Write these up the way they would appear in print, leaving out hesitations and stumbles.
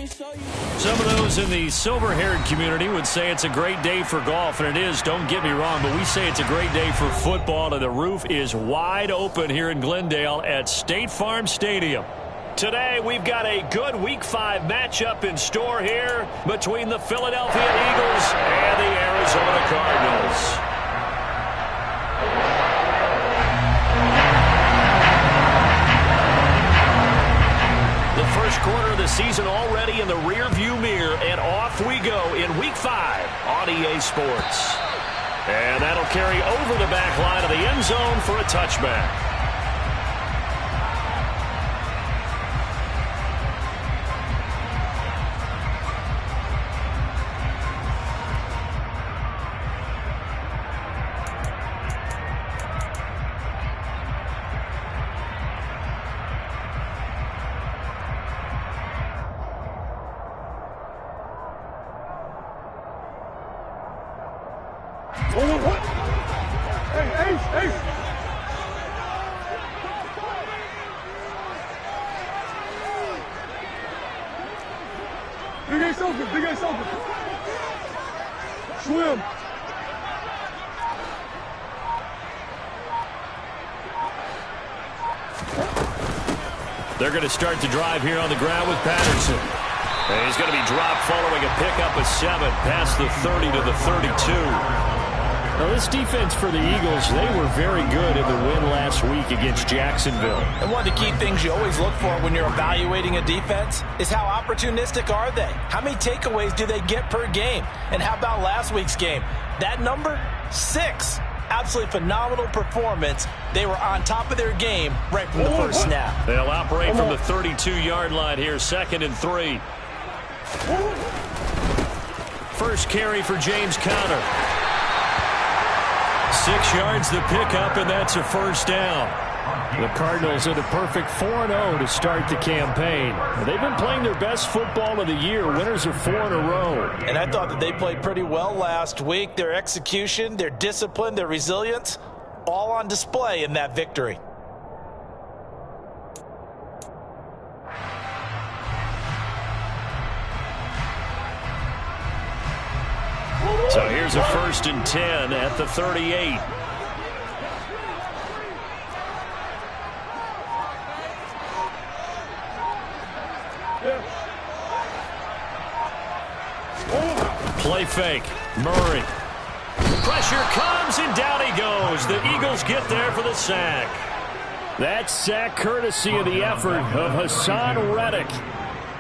Some of those in the silver-haired community would say it's a great day for golf, and it is, don't get me wrong, but we say it's a great day for football, and the roof is wide open here in Glendale at State Farm Stadium. Today, we've got a good Week 5 matchup in store here between the Philadelphia Eagles and the Arizona Cardinals. The first quarter of the season already in the rear-view mirror, and off we go in Week 5 on EA Sports. And that'll carry over the back line of the end zone for a touchback. Big Ace open. Swim. They're going to start the drive here on the ground with Patterson. And he's going to be dropped following a pickup of 7 past the 30 to the 32. Now, this defense for the Eagles, they were very good in the win last week against Jacksonville. And one of the key things you always look for when you're evaluating a defense is how opportunistic are they? How many takeaways do they get per game? And how about last week's game? That number, 6. Absolutely phenomenal performance. They were on top of their game right from the first snap. They'll operate from the 32-yard line here, 2nd and 3. First carry for James Conner. 6 yards the pickup, and that's a first down. The Cardinals at a perfect 4-0 to start the campaign. They've been playing their best football of the year. Winners of 4 in a row. And I thought that they played pretty well last week. Their execution, their discipline, their resilience, all on display in that victory. So here's a 1st and 10 at the 38. Play fake. Murray. Pressure comes, and down he goes. The Eagles get there for the sack. That sack courtesy of the effort of Hassan Reddick.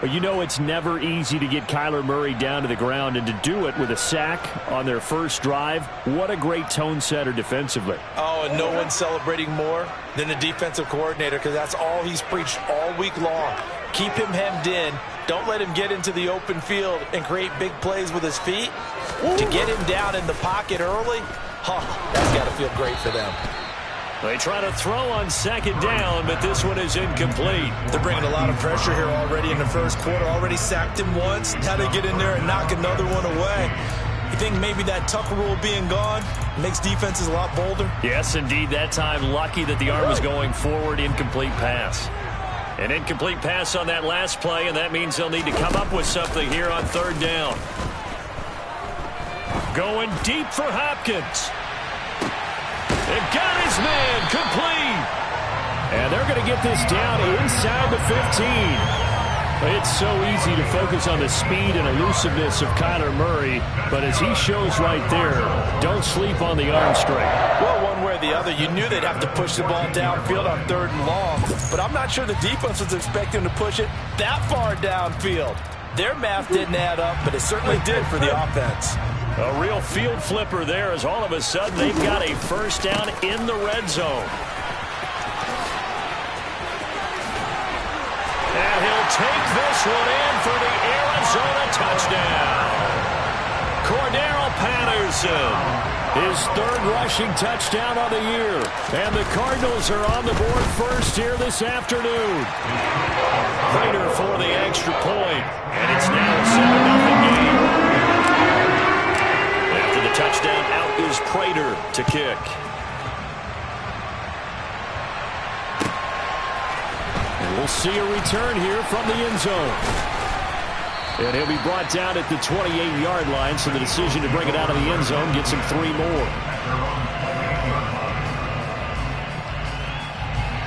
But you know it's never easy to get Kyler Murray down to the ground, and to do it with a sack on their first drive, what a great tone setter defensively. Oh, and no one's celebrating more than the defensive coordinator, because that's all he's preached all week long. Keep him hemmed in. Don't let him get into the open field and create big plays with his feet. To get him down in the pocket early, that's got to feel great for them. They try to throw on 2nd down, but this one is incomplete. They're bringing a lot of pressure here already in the first quarter. Already sacked him once. How to get in there and knock another one away. You think maybe that Tucker rule being gone makes defenses a lot bolder? Yes, indeed. That time, lucky that the arm was going forward. Incomplete pass. An incomplete pass on that last play, and that means they'll need to come up with something here on 3rd down. Going deep for Hopkins. They've got his man complete. And they're going to get this down inside the 15. It's so easy to focus on the speed and elusiveness of Kyler Murray, but as he shows right there, don't sleep on the arm strength. Well, one way or the other, you knew they'd have to push the ball downfield on 3rd and long, but I'm not sure the defense was expecting to push it that far downfield. Their math didn't add up, but it certainly did for the offense. A real field flipper there, as all of a sudden they've got a first down in the red zone. And he'll take this one in for the Arizona touchdown. Cordero Patterson, his 3rd rushing touchdown of the year. And the Cardinals are on the board first here this afternoon. Prater for the extra point. And it's now a 7-0 game. After the touchdown, out is Prater to kick. And we'll see a return here from the end zone. And he'll be brought down at the 28-yard line, so the decision to bring it out of the end zone gets him 3 more.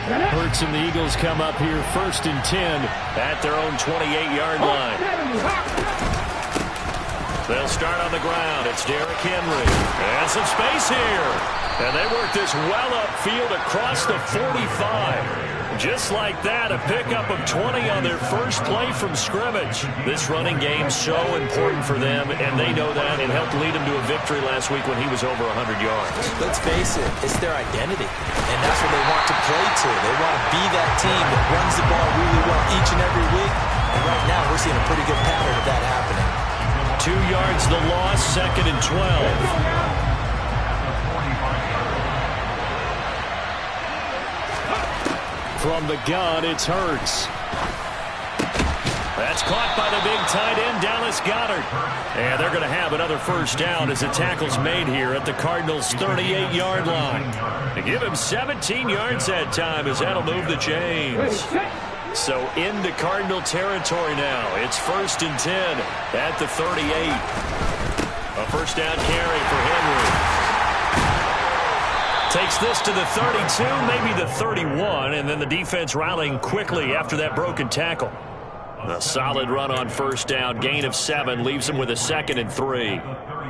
Hurts and the Eagles come up here 1st and 10 at their own 28-yard line. They'll start on the ground. It's Derrick Henry. And some space here. And they work this well upfield across the 45. Just like that, a pickup of 20 on their first play from scrimmage. This running game's so important for them, and they know that. It helped lead them to a victory last week when he was over 100 yards. Let's face it, it's their identity, and that's what they want to play to. They want to be that team that runs the ball really well each and every week, and right now we're seeing a pretty good pattern of that happening. 2 yards the loss, 2nd and 12. From the gun, it's Hurts. That's caught by the big tight end, Dallas Goedert. And they're going to have another first down as the tackle's made here at the Cardinals' 38-yard line. They give him 17 yards that time as that'll move the chains. So into Cardinal territory now. It's 1st and 10 at the 38. A first down carry for Henry. Takes this to the 32, maybe the 31, and then the defense rallying quickly after that broken tackle. A solid run on first down, gain of 7, leaves them with a 2nd and 3.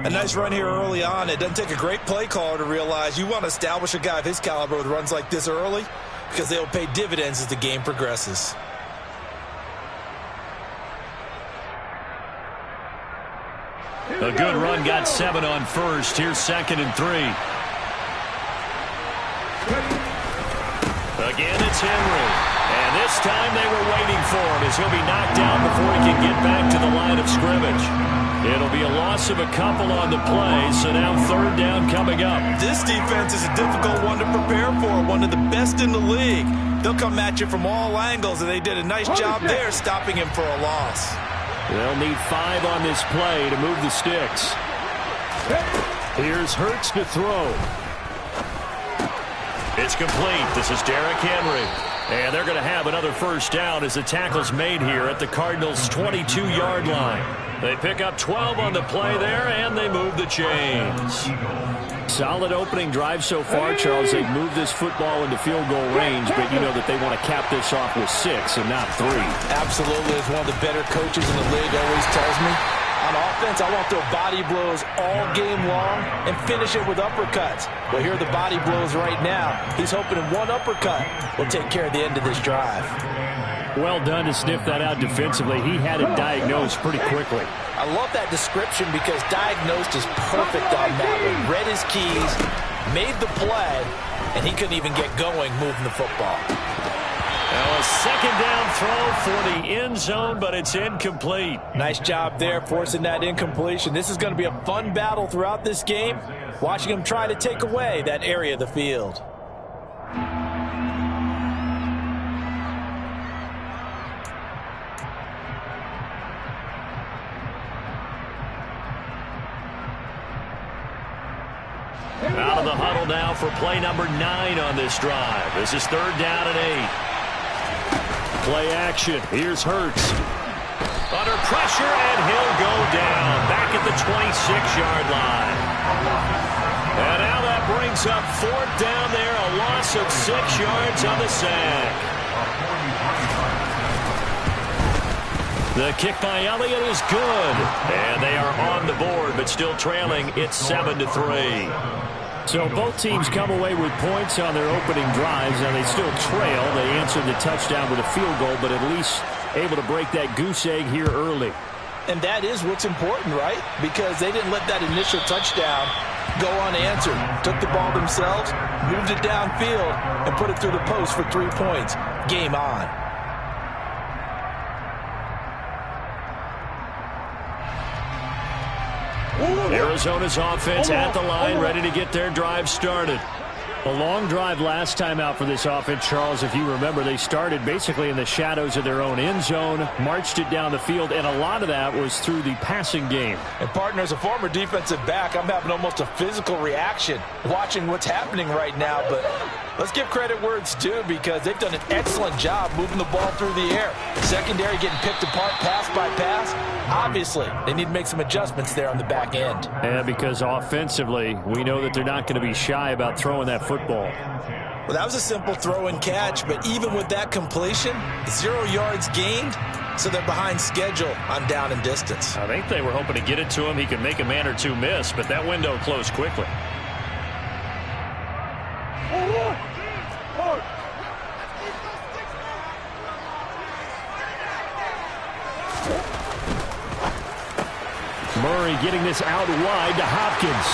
A nice run here early on. It doesn't take a great play caller to realize you want to establish a guy of his caliber with runs like this early because they will pay dividends as the game progresses. A good run, got 7 on first. Here's 2nd and 3. Again, it's Henry. And this time they were waiting for him as he'll be knocked down before he can get back to the line of scrimmage. It'll be a loss of a couple on the play, so now 3rd down coming up. This defense is a difficult one to prepare for, one of the best in the league. They'll come at you from all angles, and they did a nice job there stopping him for a loss. They'll need 5 on this play to move the sticks. Here's Hurts to throw. It's complete. This is Derrick Henry. And they're going to have another first down as the tackle's made here at the Cardinals' 22-yard line. They pick up 12 on the play there, and they move the chains. Solid opening drive so far, Charles. They've moved this football into field goal range, but you know that they want to cap this off with 6 and not 3. Absolutely. As one of the better coaches in the league always tells me, on offense, I want to throw body blows all game long and finish it with uppercuts. Well, here are the body blows right now. He's hoping one uppercut will take care of the end of this drive. Well done to sniff that out defensively. He had it diagnosed pretty quickly. I love that description because diagnosed is perfect on that one. Read his keys, made the play, and he couldn't even get going moving the football. Now a 2nd down throw for the end zone, but it's incomplete. Nice job there forcing that incompletion. This is going to be a fun battle throughout this game, watching him try to take away that area of the field. Out of the huddle now for play number 9 on this drive. This is 3rd down and 8. Play action. Here's Hurts. Under pressure, and he'll go down. Back at the 26-yard line. And now that brings up 4th down there. A loss of 6 yards on the sack. The kick by Elliott is good. And they are on the board, but still trailing. It's 7-3. So both teams come away with points on their opening drives. Now they still trail. They answered the touchdown with a field goal, but at least able to break that goose egg here early. And that is what's important, right? Because they didn't let that initial touchdown go unanswered. Took the ball themselves, moved it downfield, and put it through the post for 3 points. Game on. Arizona's offense at the line, ready to get their drive started. A long drive last time out for this offense, Charles. If you remember, they started basically in the shadows of their own end zone, marched it down the field, and a lot of that was through the passing game. And, partner, as a former defensive back, I'm having almost a physical reaction watching what's happening right now. But let's give credit where it's due because they've done an excellent job moving the ball through the air. Secondary getting picked apart pass by pass. Obviously, they need to make some adjustments there on the back end. Yeah, because offensively, we know that they're not going to be shy about throwing that football. Well, that was a simple throw and catch, but even with that completion, 0 yards gained, so they're behind schedule on down and distance. I think they were hoping to get it to him. He could make a man or two miss, but that window closed quickly. Murray getting this out wide to Hopkins.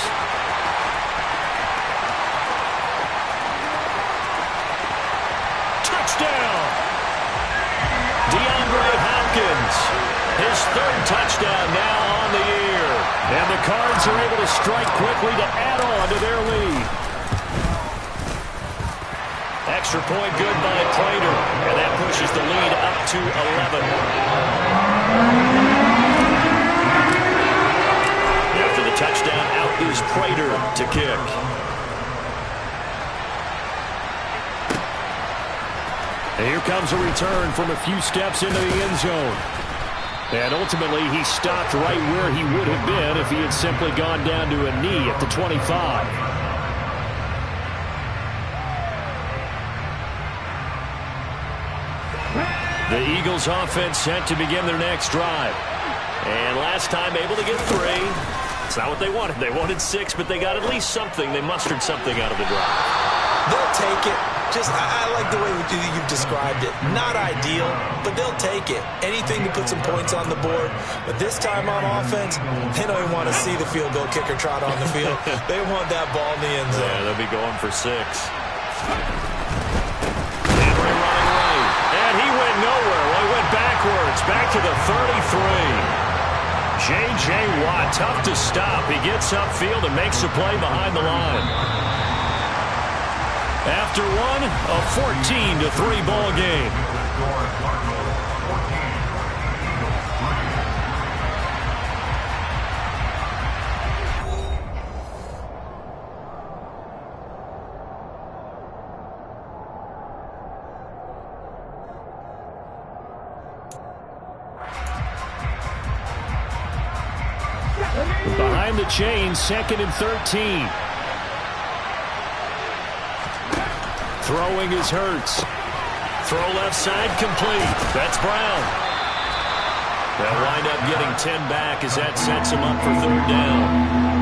Touchdown! DeAndre Hopkins. His 3rd touchdown now on the year. And the Cards are able to strike quickly to add on to their lead. Extra point good by Prater. And that pushes the lead up to 11. After the touchdown, out is Prater to kick. And here comes a return from a few steps into the end zone. And ultimately, he stopped right where he would have been if he had simply gone down to a knee at the 25. The Eagles offense set to begin their next drive. And last time able to get 3. It's not what they wanted. They wanted 6, but they got at least something. They mustered something out of the drive. They'll take it. I like the way you've described it. Not ideal, but they'll take it. Anything to put some points on the board. But this time on offense, they don't even want to see the field goal kicker trot on the field. They want that ball in the end zone. Yeah, they'll be going for 6. Henry running right. And he went nowhere. Well, he went backwards. Back to the 33. J.J. Watt, tough to stop. He gets upfield and makes a play behind the line. After one, a 14-3 ball game. Behind the chain, 2nd and 13. Throwing is Hurts. Throw left side complete. That's Brown. They'll wind up getting 10 back as that sets him up for 3rd down.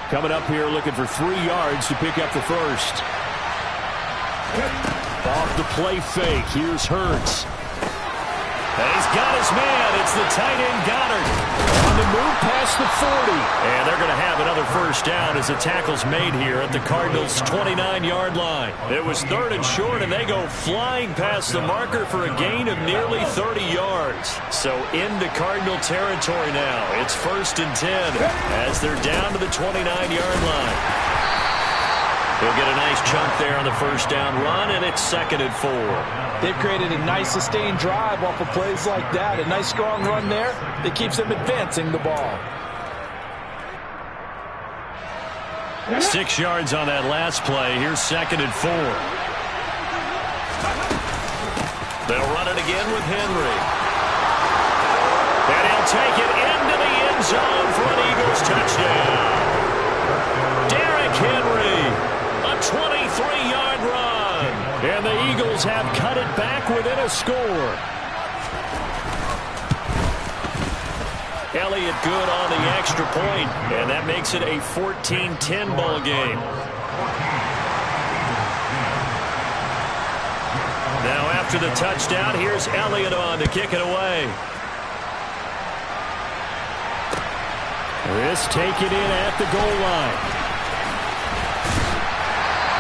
Coming up here looking for 3 yards to pick up the 1st. Off the play fake. Here's Hurts. And he's got his man. It's the tight end Goddard. On the move past the 40. And they're going to have another 1st down as the tackle's made here at the Cardinals' 29-yard line. It was 3rd and short, and they go flying past the marker for a gain of nearly 30 yards. So into Cardinal territory now. It's 1st and 10 as they're down to the 29-yard line. They'll get a nice chunk there on the 1st down run, and it's 2nd and 4. They've created a nice sustained drive off of plays like that. A nice strong run there that keeps them advancing the ball. 6 yards on that last play. Here's 2nd and 4. They'll run it again with Henry. And he'll take it into the end zone for an Eagles touchdown. Derrick Henry, a 23-yard run. And the Eagles have cut it back within a score. Elliott good on the extra point, and that makes it a 14-10 ball game. Now after the touchdown, here's Elliott on to kick it away. This taken in at the goal line.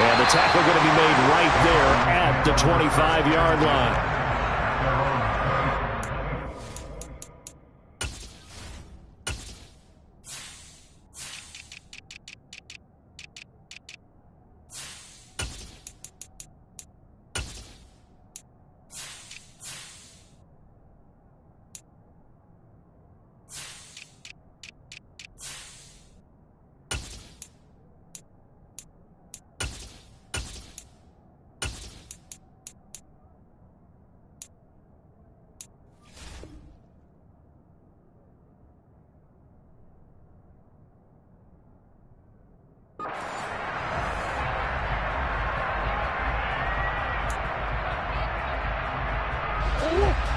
And the tackle going to be made right there at the 25-yard line.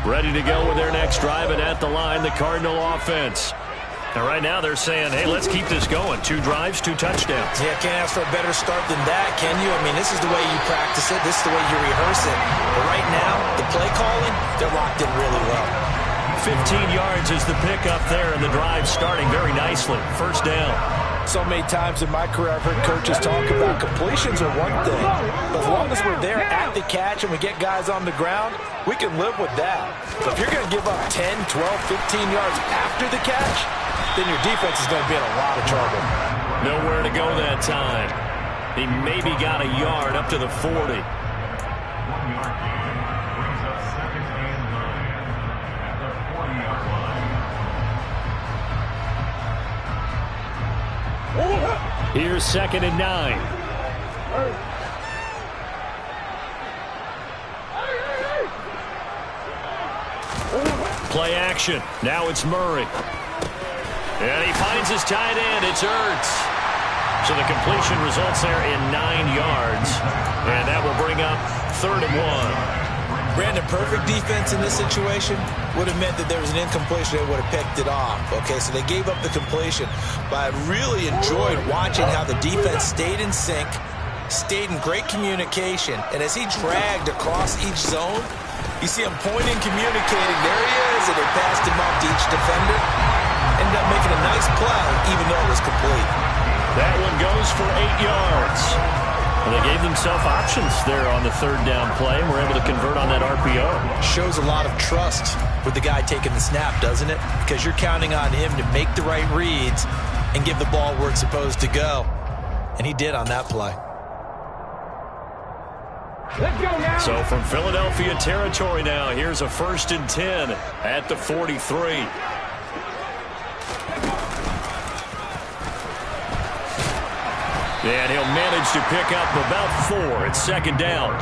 Ready to go with their next drive, and at the line, the Cardinal offense. And right now they're saying, hey, let's keep this going. 2 drives, 2 touchdowns. Yeah, can't ask for a better start than that, can you? I mean, this is the way you practice it. This is the way you rehearse it. But right now, the play calling, they're locked in really well. 15 yards is the pickup there, and the drive starting very nicely. First down. So many times in my career, I've heard coaches talk about completions are one thing. But as long as we're there at the catch and we get guys on the ground, we can live with that. But if you're going to give up 10, 12, 15 yards after the catch, then your defense is going to be in a lot of trouble. Nowhere to go that time. He maybe got a yard up to the 40. Here's 2nd and 9. Play action. Now it's Murray. And he finds his tight end. It's Ertz. So the completion results there in 9 yards. And that will bring up 3rd and 1. Brandon, perfect defense in this situation would have meant that there was an incompletion that would have picked it off. Okay, so they gave up the completion. But I really enjoyed watching how the defense stayed in sync, stayed in great communication. And as he dragged across each zone, you see him pointing, communicating. There he is, and they passed him up to each defender. Ended up making a nice play, even though it was complete. That one goes for 8 yards. And they gave themselves options there on the 3rd down play and were able to convert on that RPO. Shows a lot of trust with the guy taking the snap, doesn't it? Because you're counting on him to make the right reads and give the ball where it's supposed to go. And he did on that play. Let's go now. So from Philadelphia territory now, here's a 1st and 10 at the 43. And he'll manage to pick up about 4. It's 2nd down.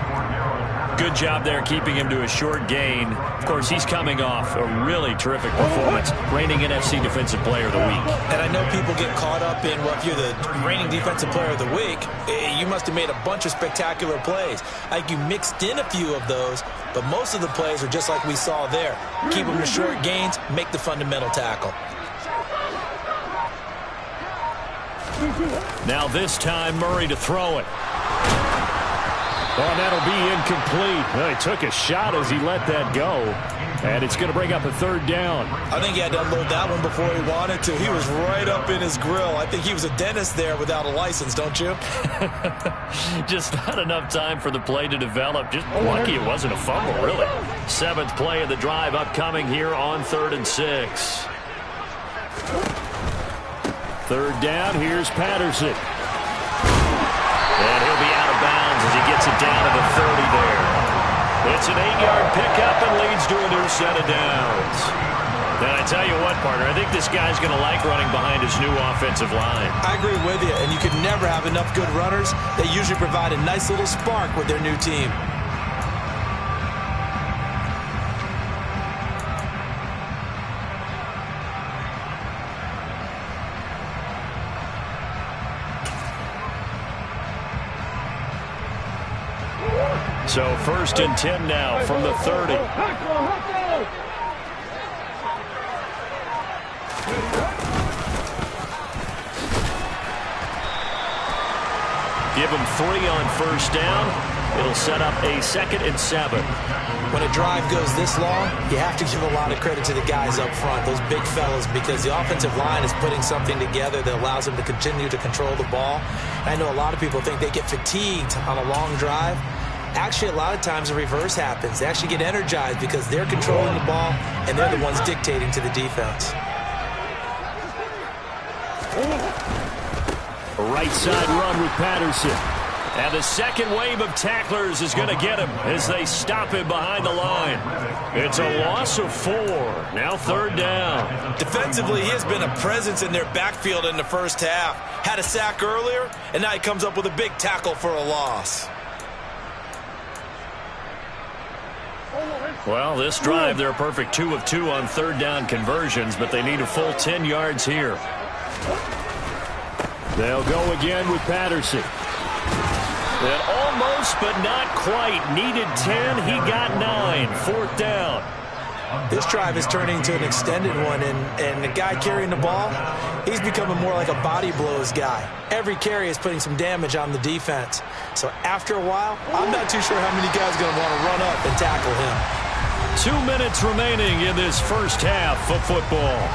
Good job there keeping him to a short gain. Of course, he's coming off a really terrific performance. Reigning NFC Defensive Player of the Week. And I know people get caught up in, well, if you're the reigning Defensive Player of the Week, you must have made a bunch of spectacular plays. Like you mixed in a few of those, but most of the plays are just like we saw there. Keep them to short gains, make the fundamental tackle. Now this time, Murray to throw it. Well, that'll be incomplete. Well, he took a shot as he let that go. And it's going to bring up a 3rd down. I think he had to unload that one before he wanted to. He was right up in his grill. I think he was a dentist there without a license, don't you? Just not enough time for the play to develop. Just lucky it wasn't a fumble, really. 7th play of the drive upcoming here on 3rd and 6. 3rd down, here's Patterson. And he'll be out of bounds as he gets it down to the 30 there. It's an 8-yard pickup and leads to a new set of downs. And I tell you what, partner, I think this guy's going to like running behind his new offensive line. I agree with you, and you can never have enough good runners. They usually provide a nice little spark with their new team. So 1st and 10 now from the 30. Give him 3 on 1st down. It'll set up a 2nd and 7. When a drive goes this long, you have to give a lot of credit to the guys up front, those big fellas, because the offensive line is putting something together that allows them to continue to control the ball. I know a lot of people think they get fatigued on a long drive. Actually, a lot of times the reverse happens. They actually get energized because they're controlling the ball and they're the ones dictating to the defense. A right side run with Patterson. And the second wave of tacklers is going to get him as they stop him behind the line. It's a loss of 4. Now 3rd down. Defensively, he has been a presence in their backfield in the first half. Had a sack earlier, and now he comes up with a big tackle for a loss. Well, this drive, they're a perfect 2 of 2 on 3rd down conversions, but they need a full 10 yards here. They'll go again with Patterson. And almost, but not quite. Needed 10. He got 9. 4th down. This drive is turning into an extended one, and the guy carrying the ball, he's becoming more like a body blows guy. Every carry is putting some damage on the defense. So after a while, I'm not too sure how many guys are going to want to run up and tackle him. 2 minutes remaining in this first half of football.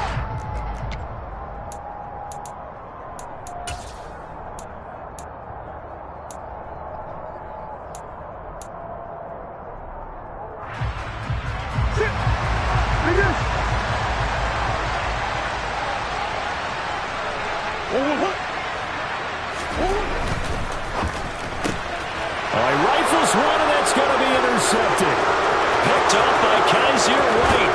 Rifles one, and that's going to be intercepted. Picked up by Kaiser White.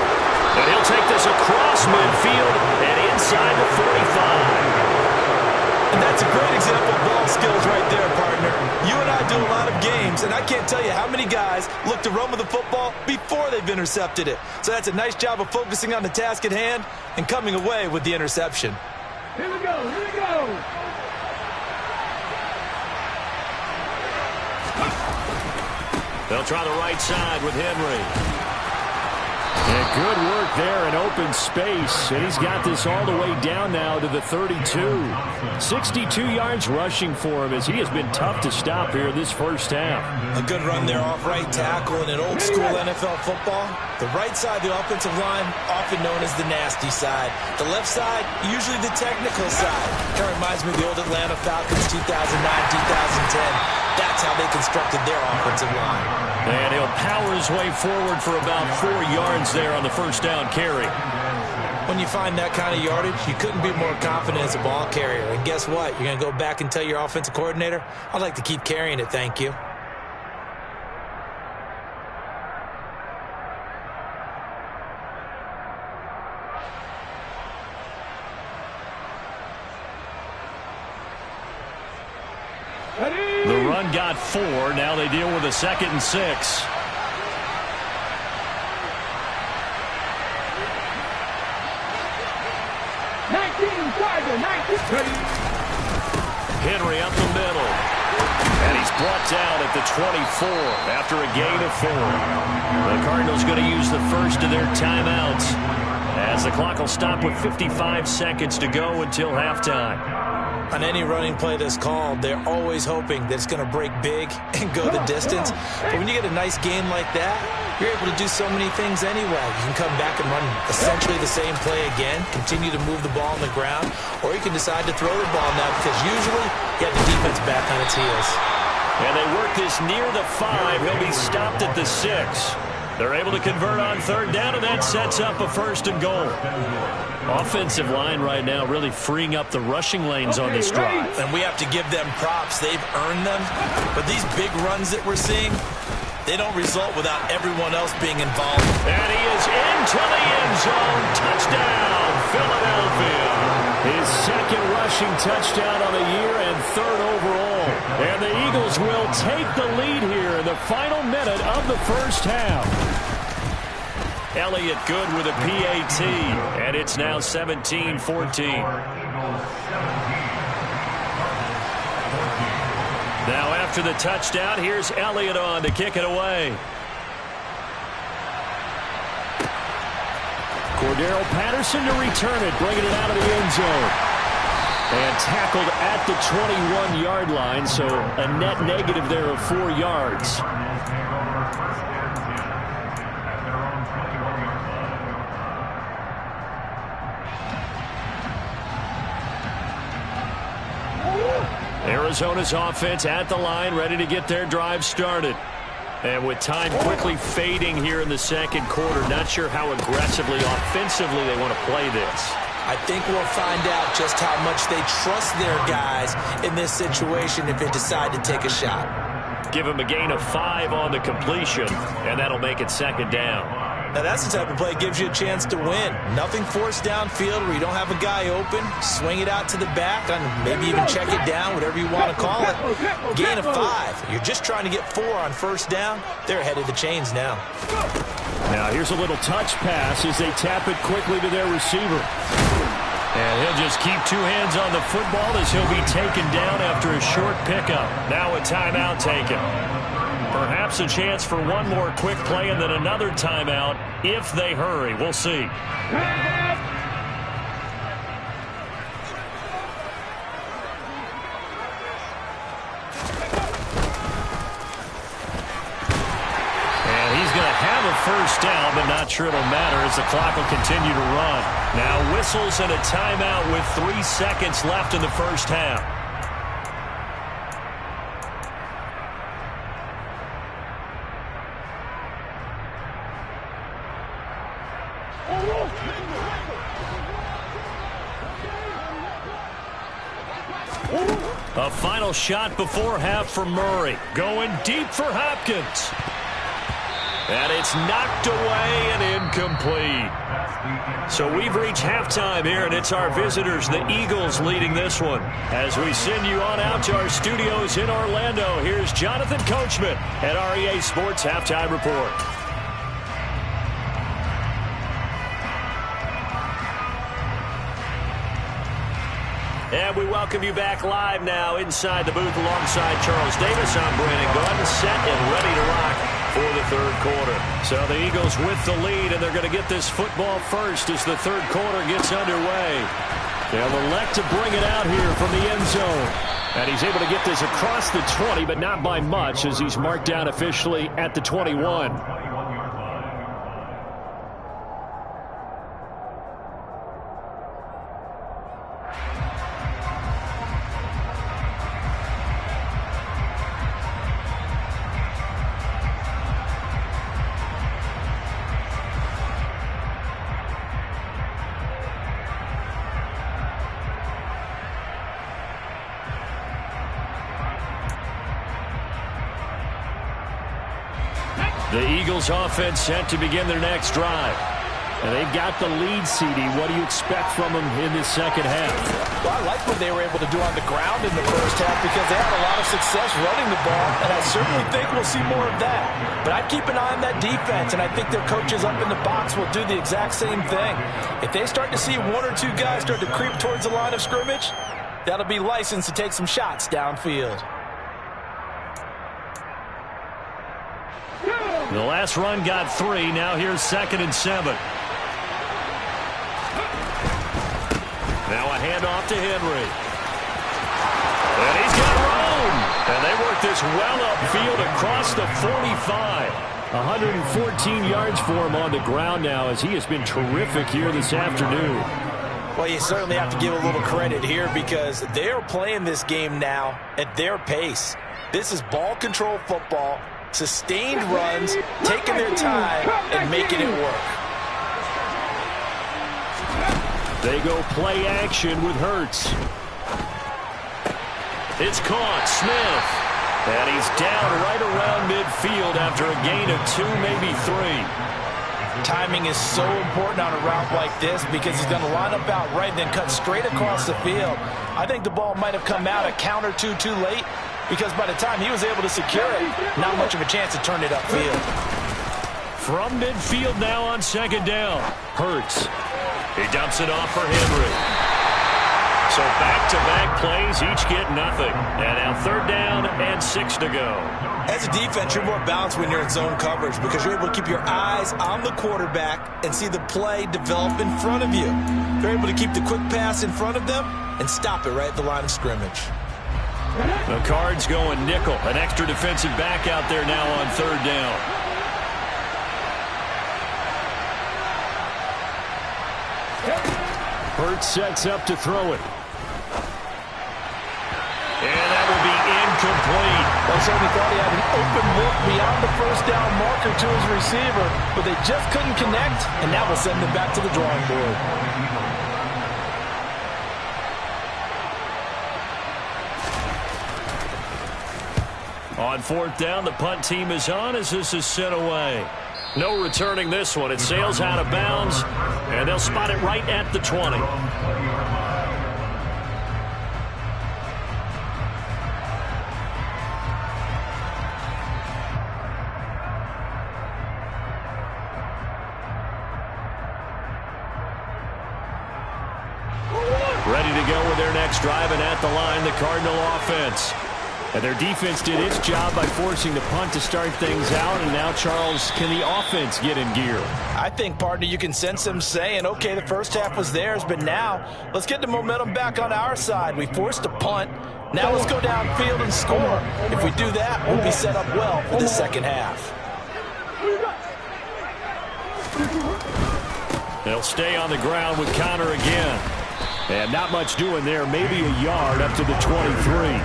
And he'll take this across midfield and inside the 45. And that's a great example of ball skills right there, partner. You and I do a lot of games, and I can't tell you how many guys look to run with the football before they've intercepted it. So that's a nice job of focusing on the task at hand and coming away with the interception. Here we go, here we go. They'll try the right side with Henry. And good work there in open space. And he's got this all the way down now to the 32. 62 yards rushing for him as he has been tough to stop here this first half. A good run there off right tackle in an old school NFL football. The right side of the offensive line, often known as the nasty side. The left side, usually the technical side. Kind of reminds me of the old Atlanta Falcons 2009, 2010. That's how they constructed their offensive line. And he'll power his way forward for about 4 yards there on the first down carry. When you find that kind of yardage, you couldn't be more confident as a ball carrier. And guess what? You're going to go back and tell your offensive coordinator, I'd like to keep carrying it, thank you. The run got 4. Now they deal with a 2nd and 6. Henry up the middle. And he's brought down at the 24 after a gain of 4. The Cardinals going to use the first of their timeouts as the clock will stop with 55 seconds to go until halftime. On any running play that's called, they're always hoping that it's going to break big and go the distance. But when you get a nice gain like that, you're able to do so many things anyway. You can come back and run essentially the same play again, continue to move the ball on the ground, or you can decide to throw the ball now because usually you have the defense back on its heels. And they work this near the 5. He'll be stopped at the 6. They're able to convert on 3rd down, and that sets up a 1st and goal. Offensive line right now really freeing up the rushing lanes on this drive. And we have to give them props. They've earned them. But these big runs that we're seeing, they don't result without everyone else being involved. And he is into the end zone. Touchdown, Philadelphia. His 2nd rushing touchdown on the year and 3rd overall. And the Eagles will take the lead here in the final minute of the first half. Elliott good with a PAT, and it's now 17-14. Now after the touchdown, here's Elliott on to kick it away. Cordero Patterson to return it, bringing it out of the end zone. And tackled at the 21-yard line, so a net negative there of 4 yards. Arizona's offense at the line, ready to get their drive started. And with time quickly fading here in the 2nd quarter, not sure how aggressively, offensively they want to play this. I think we'll find out just how much they trust their guys in this situation if they decide to take a shot. Give them a gain of 5 on the completion, and that'll make it 2nd down. Now, that's the type of play that gives you a chance to win. Nothing forced downfield where you don't have a guy open. Swing it out to the back, and maybe even check it down, whatever you want to call it. Gain of 5. You're just trying to get 4 on 1st down. They're ahead of the chains now. Now, here's a little touch pass as they tap it quickly to their receiver. And he'll just keep 2 hands on the football as he'll be taken down after a short pickup. Now a timeout taken. Perhaps a chance for one more quick play and then another timeout if they hurry. We'll see. First down, but not sure it'll matter as the clock will continue to run. Now whistles and a timeout with 3 seconds left in the first half. A final shot before half for Murray. Going deep for Hopkins. And it's knocked away and incomplete. So we've reached halftime here, and it's our visitors, the Eagles, leading this one. As we send you on out to our studios in Orlando, here's Jonathan Coachman at REA Sports Halftime Report. And we welcome you back live now inside the booth alongside Charles Davis. I'm Brandon Gaudin, set and ready to rock for the third quarter. So the Eagles with the lead, and they're going to get this football first as the third quarter gets underway. They'll elect to bring it out here from the end zone. And he's able to get this across the 20, but not by much as he's marked down officially at the 21. The Eagles offense set to begin their next drive. And they've got the lead, CD. What do you expect from them in this second half? Well, I like what they were able to do on the ground in the first half because they had a lot of success running the ball, and I certainly think we'll see more of that. But I'd keep an eye on that defense, and I think their coaches up in the box will do the exact same thing. If they start to see one or two guys start to creep towards the line of scrimmage, that'll be licensed to take some shots downfield. The last run got 3. Now here's 2nd and 7. Now a handoff to Henry. And he's got room. And they work this well upfield across the 45. 114 yards for him on the ground now as he has been terrific here this afternoon. Well, you certainly have to give a little credit here because they're playing this game now at their pace. This is ball control football. Sustained runs, taking their time, and making it work. They go play action with Hurts. It's caught. Smith. And he's down right around midfield after a gain of 2, maybe 3. Timing is so important on a route like this because he's going to line up out right and then cut straight across the field. I think the ball might have come out a count or two too late, because by the time he was able to secure it, not much of a chance to turn it upfield. From midfield now on 2nd down. Hurts. He dumps it off for Henry. So back-to-back plays, each get nothing. And now 3rd down and 6 to go. As a defense, you're more balanced when you're in zone coverage because you're able to keep your eyes on the quarterback and see the play develop in front of you. You're able to keep the quick pass in front of them and stop it right at the line of scrimmage. The Cards going nickel. An extra defensive back out there now on 3rd down. Hurts sets up to throw it. And that will be incomplete. Well, certainly thought he had an open look beyond the first down marker to his receiver, but they just couldn't connect, and that will send them back to the drawing board. On 4th down, the punt team is on as this is sent away. No returning this one. It sails out of bounds, and they'll spot it right at the 20. Ready to go with their next drive, and at the line, the Cardinal offense. And their defense did its job by forcing the punt to start things out. And now, Charles, can the offense get in gear? I think, partner, you can sense them saying, okay, the first half was theirs, but now let's get the momentum back on our side. We forced a punt. Now let's go downfield and score. If we do that, we'll be set up well for the second half. They'll stay on the ground with Connor again. And not much doing there, maybe a yard up to the 23.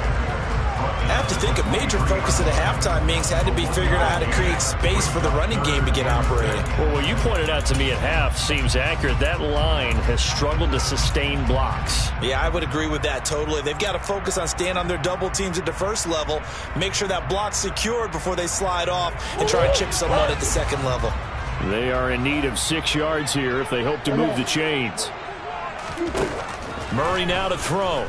I have to think a major focus at the halftime meetings had to be figuring out how to create space for the running game to get operating. Well, what you pointed out to me at half seems accurate. That line has struggled to sustain blocks. Yeah, I would agree with that totally. They've got to focus on staying on their double teams at the first level, make sure that block's secured before they slide off and try and chip someone at the second level. They are in need of 6 yards here if they hope to move the chains. Murray now to throw.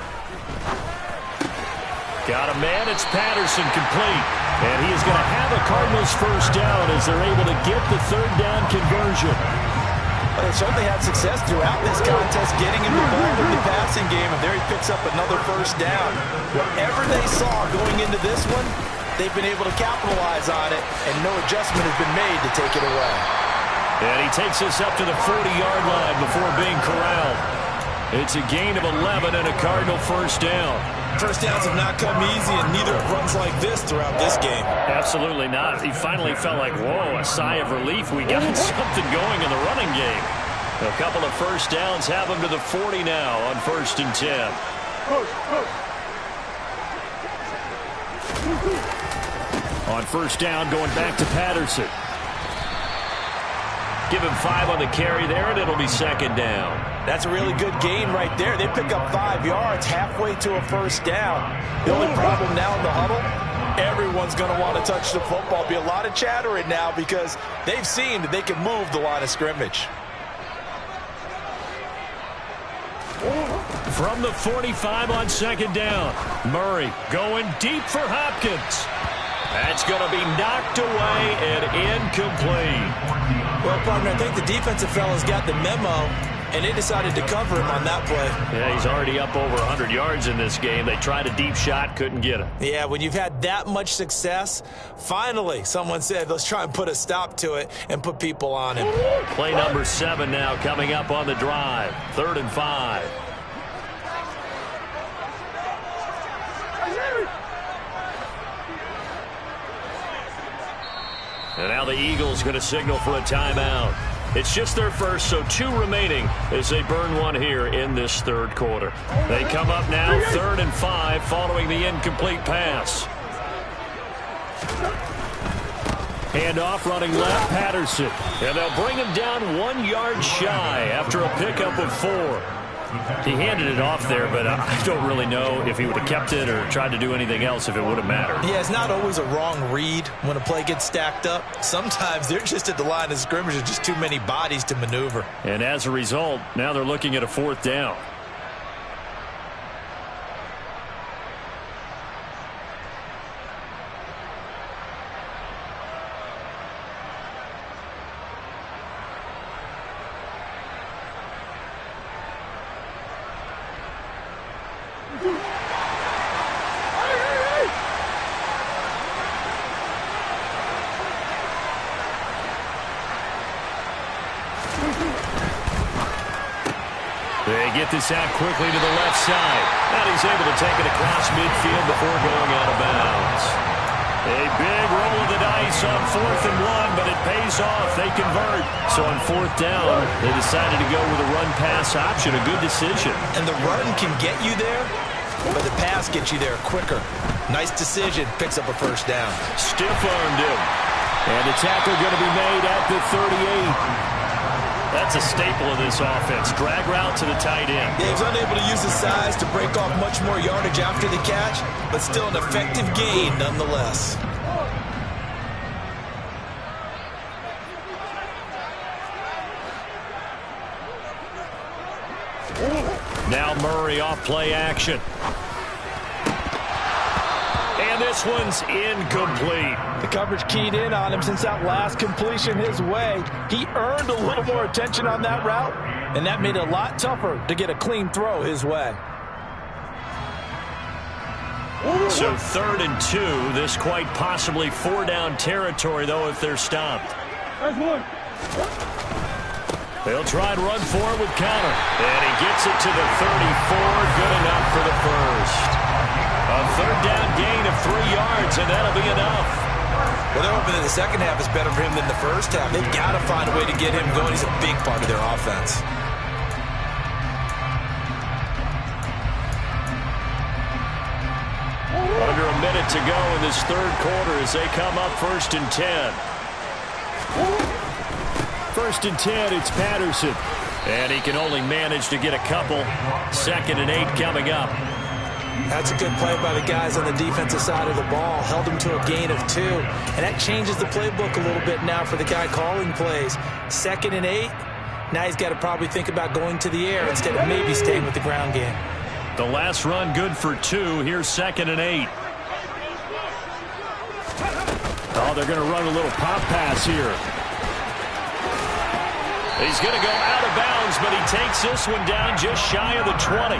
Got a man. It's Patterson complete. And he is going to have a Cardinals first down as they're able to get the third down conversion. Well, they certainly had success throughout this contest getting him involved in the passing game, and there he picks up another first down. Whatever they saw going into this one, they've been able to capitalize on it, and no adjustment has been made to take it away. And he takes us up to the 40-yard line before being corralled. It's a gain of 11 and a Cardinal first down. First downs have not come easy, and neither have runs like this throughout this game. Absolutely not. He finally felt like, whoa, a sigh of relief. We got something going in the running game. A couple of first downs have him to the 40 now on 1st and 10. On first down, going back to Patterson. Give him 5 on the carry there, and it'll be second down. That's a really good gain right there. They pick up 5 yards halfway to a first down. The only problem now in the huddle, everyone's going to want to touch the football. Be a lot of chatter right now because they've seen that they can move the line of scrimmage. From the 45 on second down, Murray going deep for Hopkins. That's going to be knocked away and incomplete. Well, partner, I think the defensive fellas got the memo, and they decided to cover him on that play. Yeah, he's already up over 100 yards in this game. They tried a deep shot, couldn't get him. Yeah, when you've had that much success, finally someone said, let's try and put a stop to it and put people on him. Play number 7 now coming up on the drive. 3rd and 5. And now the Eagles going to signal for a timeout. It's just their first, so 2 remaining as they burn one here in this 3rd quarter. They come up now 3rd and 5 following the incomplete pass. Handoff running left, Patterson. And they'll bring him down 1 yard shy after a pickup of 4. He handed it off there, but I don't really know if he would have kept it or tried to do anything else if it would have mattered. Yeah, it's not always a wrong read when a play gets stacked up. Sometimes they're just at the line of scrimmage with just too many bodies to maneuver. And as a result, now they're looking at a 4th down. They get this out quickly to the left side. And he's able to take it across midfield before going out of bounds. A big roll of the dice on 4th and 1, but it pays off. They convert. So on 4th down, they decided to go with a run-pass option. A good decision. And the run can get you there, but the pass gets you there quicker. Nice decision. Picks up a first down. Stiff-armed him. And the tackle going to be made at the 38. That's a staple of this offense. Drag route to the tight end. Yeah, he's unable to use his size to break off much more yardage after the catch, but still an effective gain nonetheless. Now Murray off play action. And this one's incomplete. The coverage keyed in on him since that last completion his way. He earned a little more attention on that route, and that made it a lot tougher to get a clean throw his way. So 3rd and 2. This quite possibly 4-down territory, though, if they're stopped. They'll try and run for it with counter. And he gets it to the 34. Good enough for the first. A 3rd down gain of 3 yards, and that'll be enough. Well, they're hoping that the second half is better for him than the first half. They've got to find a way to get him going. He's a big part of their offense. Under a minute to go in this 3rd quarter as they come up 1st and 10. 1st and 10, it's Patterson. And he can only manage to get a couple. 2nd and 8 coming up. That's a good play by the guys on the defensive side of the ball. Held them to a gain of 2. And that changes the playbook a little bit now for the guy calling plays. 2nd and 8. Now he's got to probably think about going to the air instead of maybe staying with the ground game. The last run good for 2. Here's 2nd and 8. Oh, they're going to run a little pop pass here. He's going to go out of bounds, but he takes this one down just shy of the 20.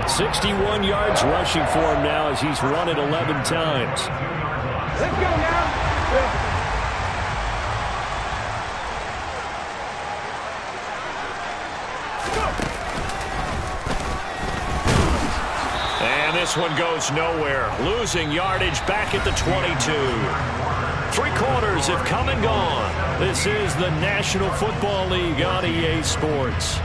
61 yards rushing for him now as he's run it 11 times. Let's go now. And this one goes nowhere. Losing yardage back at the 22. 3 quarters have come and gone. This is the National Football League on EA Sports.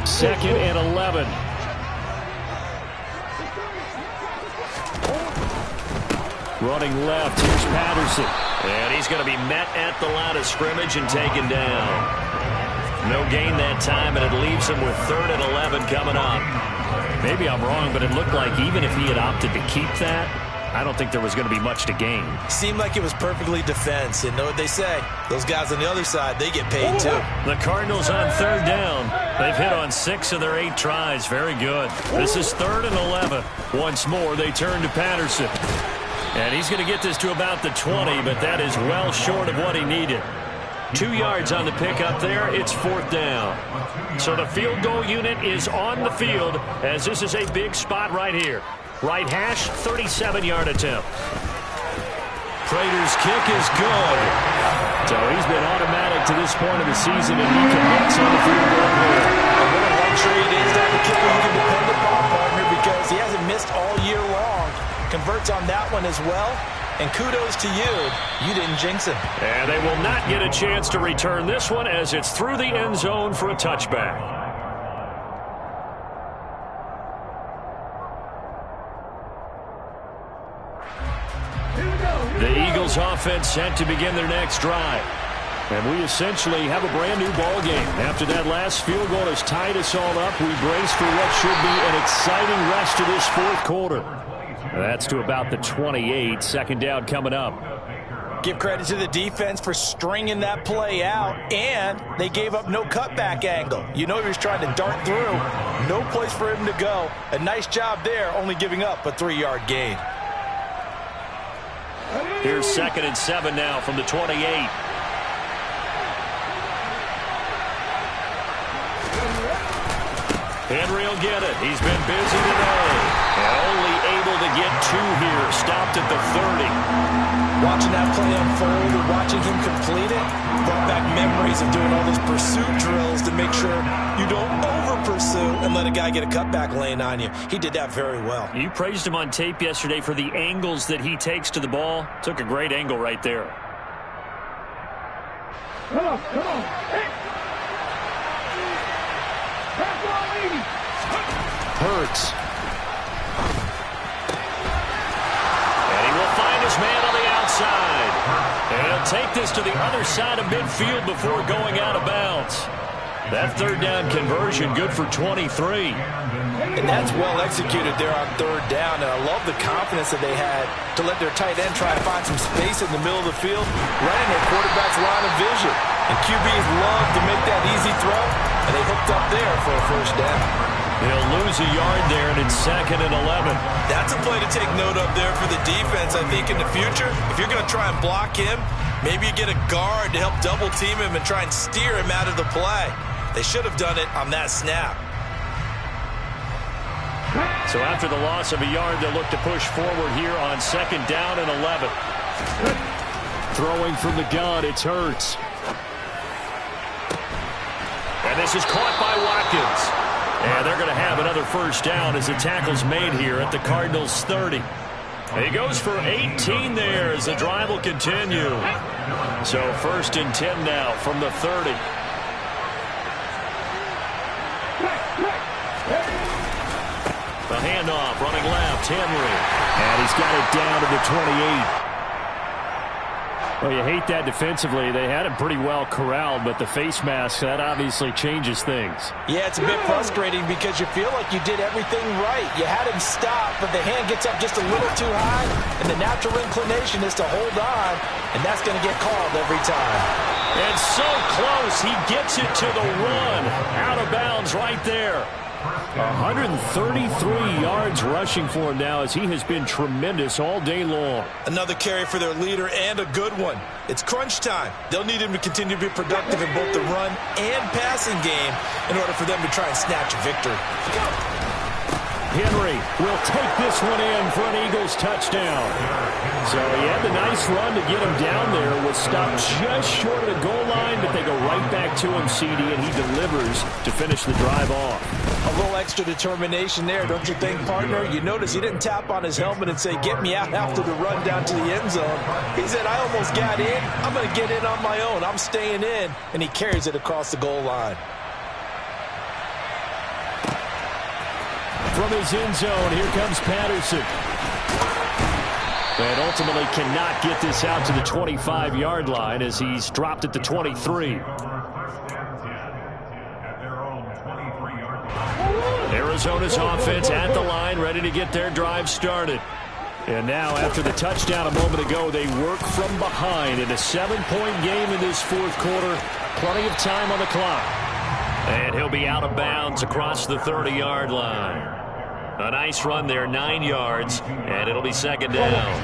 Second and 11. Running left, here's Patterson. And he's going to be met at the line of scrimmage and taken down. No gain that time, and it leaves him with 3rd and 11 coming up. Maybe I'm wrong, but it looked like even if he had opted to keep that, I don't think there was going to be much to gain. Seemed like it was perfectly defense. And know what they say? Those guys on the other side, they get paid too. The Cardinals on 3rd down. They've hit on 6 of their 8 tries. Very good. This is 3rd and 11. Once more, they turn to Patterson. And he's going to get this to about the 20, but that is well short of what he needed. 2 yards on the pickup there. It's 4th down. So the field goal unit is on the field as this is a big spot right here. Right hash, 37-yard attempt. Prater's kick is good. So he's been automatic to this point of the season, and he commits on the field goal here. And what a luxury it is to have a kicker you can depend upon, partner, because he hasn't missed all year long. Converts on that one as well. And kudos to you. You didn't jinx him. And they will not get a chance to return this one as it's through the end zone for a touchback. The Eagles offense set to begin their next drive. And we essentially have a brand new ball game. After that last field goal has tied us all up, we brace for what should be an exciting rest of this 4th quarter. That's to about the 28. 2nd down coming up. Give credit to the defense for stringing that play out, and they gave up no cutback angle. You know he was trying to dart through. No place for him to go. A nice job there, only giving up a 3-yard gain. Here's 2nd and 7 now from the 28. Henry will get it. He's been busy today. And only able to get 2 here. Stopped at the 30. Watching that play unfold and watching him complete it brought back memories of doing all those pursuit drills to make sure you don't over-pursue and let a guy get a cutback lane on you. He did that very well. You praised him on tape yesterday for the angles that he takes to the ball. Took a great angle right there. Come on, come on. Hey. Hurts. And he will find his man on the outside. And he'll take this to the other side of midfield before going out of bounds. That 3rd down conversion good for 23. And that's well executed there on 3rd down. And I love the confidence that they had to let their tight end try to find some space in the middle of the field, right in their quarterback's line of vision. And QBs love to make that easy throw, and they hooked up there for a 1st down. He'll lose a yard there, and it's 2nd and 11. That's a play to take note of there for the defense, I think, in the future. If you're going to try and block him, maybe you get a guard to help double-team him and try and steer him out of the play. They should have done it on that snap. So after the loss of a yard, they'll look to push forward here on 2nd down and 11. Throwing from the gun, it's Hurts. And this is caught by Watkins. And they're going to have another first down as the tackle's made here at the Cardinals' 30. He goes for 18 there as the drive will continue. So 1st and 10 now from the 30. The handoff, running left, Henry. And he's got it down to the 28. Well, you hate that defensively. They had him pretty well corralled, but the face mask, that obviously changes things. Yeah, it's a bit frustrating because you feel like you did everything right. You had him stop, but the hand gets up just a little too high, and the natural inclination is to hold on, and that's going to get called every time. And so close, he gets it to the run. Out of bounds right there. 133 yards rushing for him now as he has been tremendous all day long. Another carry for their leader and a good one. It's crunch time. They'll need him to continue to be productive in both the run and passing game in order for them to try and snatch a victory. Henry will take this one in for an Eagles touchdown. So he had the nice run to get him down there. Was stopped just short of the goal line, but they go right back to him, CD, and he delivers to finish the drive off. A little extra determination there, don't you think, partner? You notice he didn't tap on his helmet and say, get me out after the run down to the end zone. He said, I almost got in. I'm going to get in on my own. I'm staying in. And he carries it across the goal line. From his end zone, here comes Patterson. And ultimately cannot get this out to the 25-yard line as he's dropped at the 23. Arizona's offense at the line, ready to get their drive started. And now, after the touchdown a moment ago, they work from behind in a 7-point game in this 4th quarter. Plenty of time on the clock. And he'll be out of bounds across the 30-yard line. A nice run there, 9 yards, and it'll be 2nd down.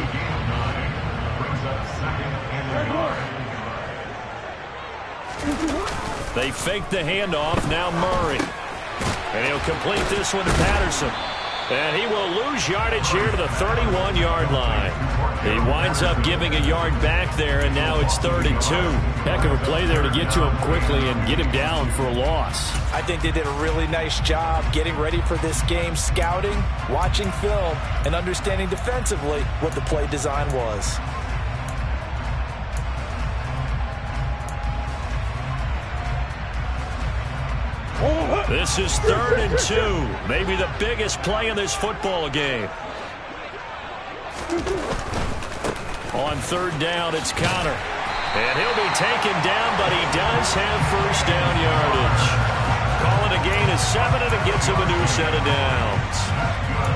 They fake the handoff, now Murray. And he'll complete this one to Patterson. And he will lose yardage here to the 31-yard line. He winds up giving a yard back there, and now it's 3rd and 2. Heck of a play there to get to him quickly and get him down for a loss. I think they did a really nice job getting ready for this game, scouting, watching film, and understanding defensively what the play design was. This is 3rd and 2. Maybe the biggest play in this football game. On 3rd down, it's Connor. And he'll be taken down, but he does have first down yardage. Calling a gain of 7, and it gets him a new set of downs.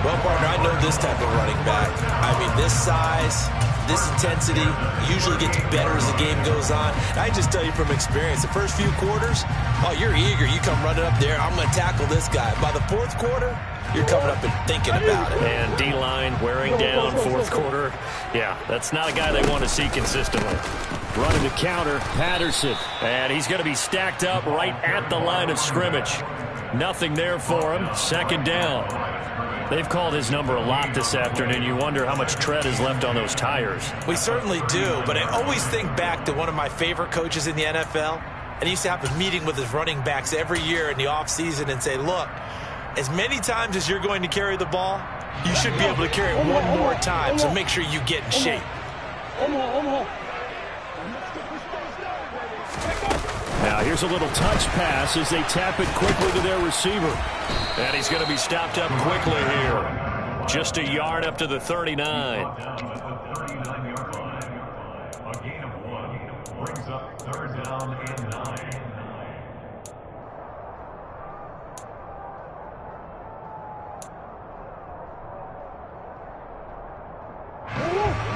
Well, partner, I know this type of running back. I mean, this size, this intensity usually gets better as the game goes on. I just tell you from experience, the first few quarters, oh, you're eager. You come running up there, I'm going to tackle this guy. By the 4th quarter, you're coming up and thinking about it. And D-line wearing down 4th quarter. Yeah, that's not a guy they want to see consistently. Running the counter, Patterson. And he's going to be stacked up right at the line of scrimmage. Nothing there for him. 2nd down. They've called his number a lot this afternoon. You wonder how much tread is left on those tires. We certainly do, but I always think back to one of my favorite coaches in the NFL. And he used to have a meeting with his running backs every year in the offseason and say, look, as many times as you're going to carry the ball, you should be able to carry it one more time, so make sure you get in shape. Now here's a little touch pass as they tap it quickly to their receiver. And he's going to be stopped up quickly here. Just a yard up to the 39. A gain of 1 brings up 3rd down and 9.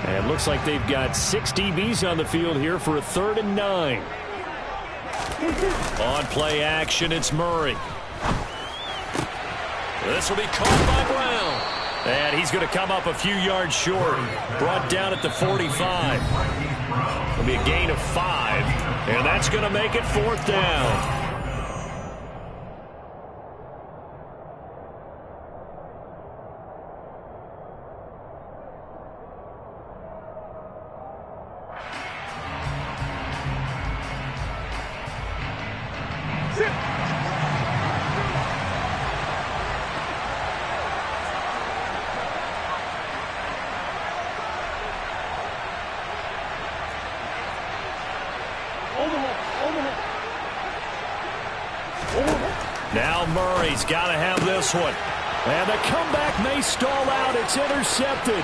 And it looks like they've got 6 DBs on the field here for a 3rd and 9. On play action, it's Murray. This will be caught by Brown. And he's going to come up a few yards short. Brought down at the 45. It'll be a gain of 5. And that's going to make it 4th down. Now Murray's got to have this one. And the comeback may stall out. It's intercepted.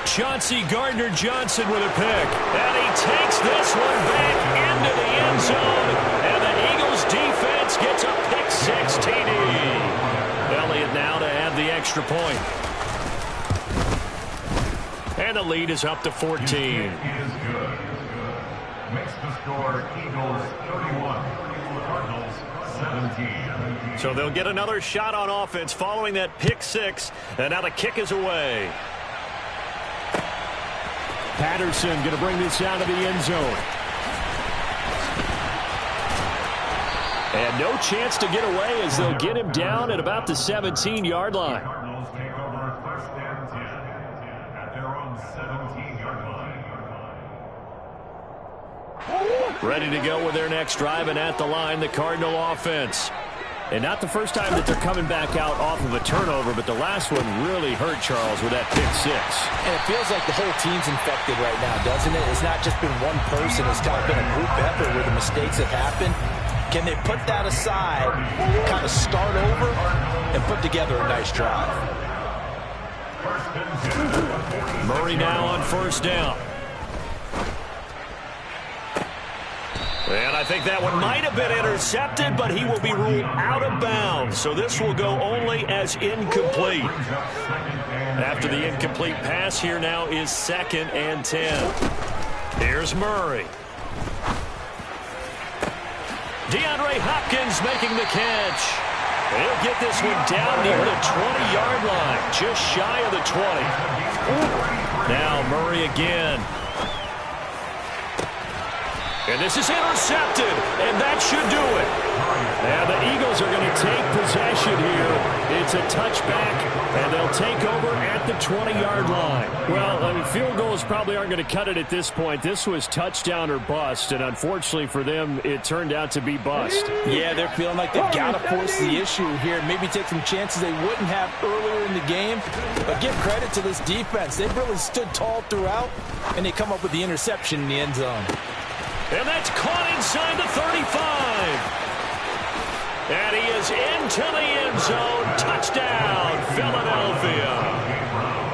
Chauncey Gardner-Johnson with a pick. And he takes this one back into the end zone. And the Eagles defense gets a pick 6 TD. Elliott now to add the extra point. And the lead is up to 14. Is good. Makes the score Eagles 31, Cardinals 17. So they'll get another shot on offense following that pick 6. And now the kick is away. Patterson going to bring this out of the end zone. And no chance to get away as they'll get him down at about the 17-yard line. Cardinals take over 1st and 10 at their own 17-yard line. Ready to go with their next drive, and at the line, the Cardinal offense. And not the first time that they're coming back out off of a turnover, but the last one really hurt Charles with that pick 6. And it feels like the whole team's infected right now, doesn't it? It's not just been one person. It's kind of been a group effort where the mistakes have happened. Can they put that aside, kind of start over, and put together a nice drive? Murray now on 1st down. And I think that one might have been intercepted, but he will be ruled out of bounds. So this will go only as incomplete. After the incomplete pass, here now is 2nd and 10. Here's Murray. DeAndre Hopkins making the catch. He'll get this one down near the 20-yard line, just shy of the 20. Now Murray again. And this is intercepted, and that should do it. And the Eagles are going to take possession here. It's a touchback, and they'll take over at the 20-yard line. Well, I mean, field goals probably aren't going to cut it at this point. This was touchdown or bust, and unfortunately for them, it turned out to be bust. Yeah, they're feeling like they've got to force the issue here. Maybe take some chances they wouldn't have earlier in the game. But give credit to this defense. They've really stood tall throughout, and they come up with the interception in the end zone. And that's caught inside the 35. And he is into the end zone. Touchdown, Philadelphia.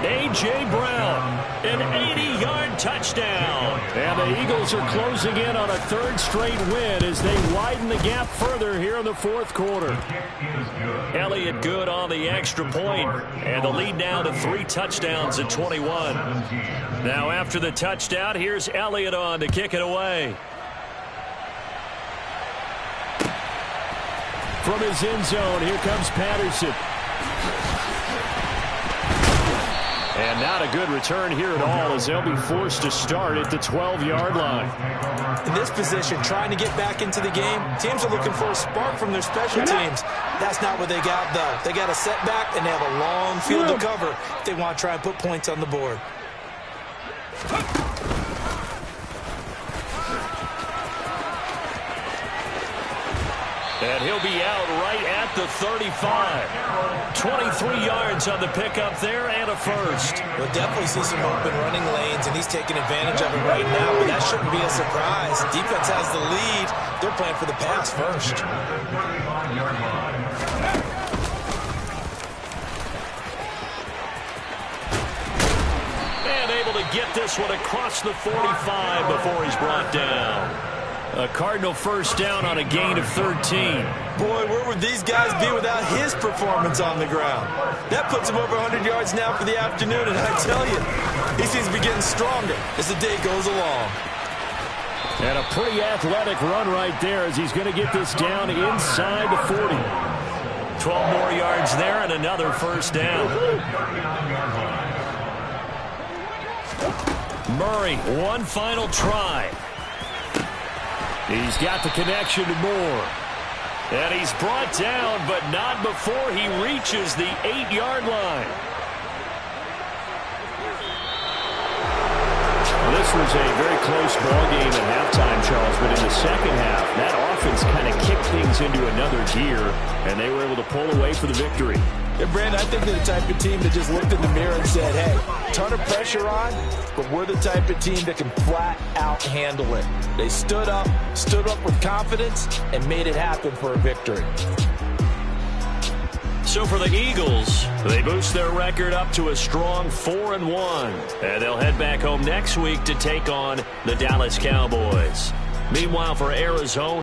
A.J. Brown, an 80-yard touchdown. And the Eagles are closing in on a 3rd straight win as they widen the gap further here in the 4th quarter. Elliott good on the extra point. And the lead now to 3 touchdowns at 21. Now after the touchdown, here's Elliott on to kick it away. From his end zone, here comes Patterson. And not a good return here at all as they'll be forced to start at the 12-yard line. In this position, trying to get back into the game, teams are looking for a spark from their special teams. That's not what they got, though. They got a setback, and they have a long field to cover if they want to try and put points on the board. And he'll be out right at the 35. 23 yards on the pickup there and a first. We'll definitely see some open running lanes, and he's taking advantage of it right now, but that shouldn't be a surprise. Defense has the lead. They're playing for the pass first. And able to get this one across the 45 before he's brought down. A Cardinal 1st down on a gain of 13. Boy, where would these guys be without his performance on the ground? That puts him over 100 yards now for the afternoon, and I tell you, he seems to be getting stronger as the day goes along. And a pretty athletic run right there as he's going to get this down inside the 40. 12 more yards there and another first down. Murray, one final try. He's got the connection to Moore. And he's brought down, but not before he reaches the 8-yard line. This was a very close ball game at halftime, Charles, but in the second half, that offense kind of kicked things into another gear, and they were able to pull away for the victory. Yeah, Brandon, I think they're the type of team that just looked in the mirror and said, hey, ton of pressure on, but we're the type of team that can flat out handle it. They stood up with confidence, and made it happen for a victory. So for the Eagles, they boost their record up to a strong 4-1. And they'll head back home next week to take on the Dallas Cowboys. Meanwhile, for Arizona,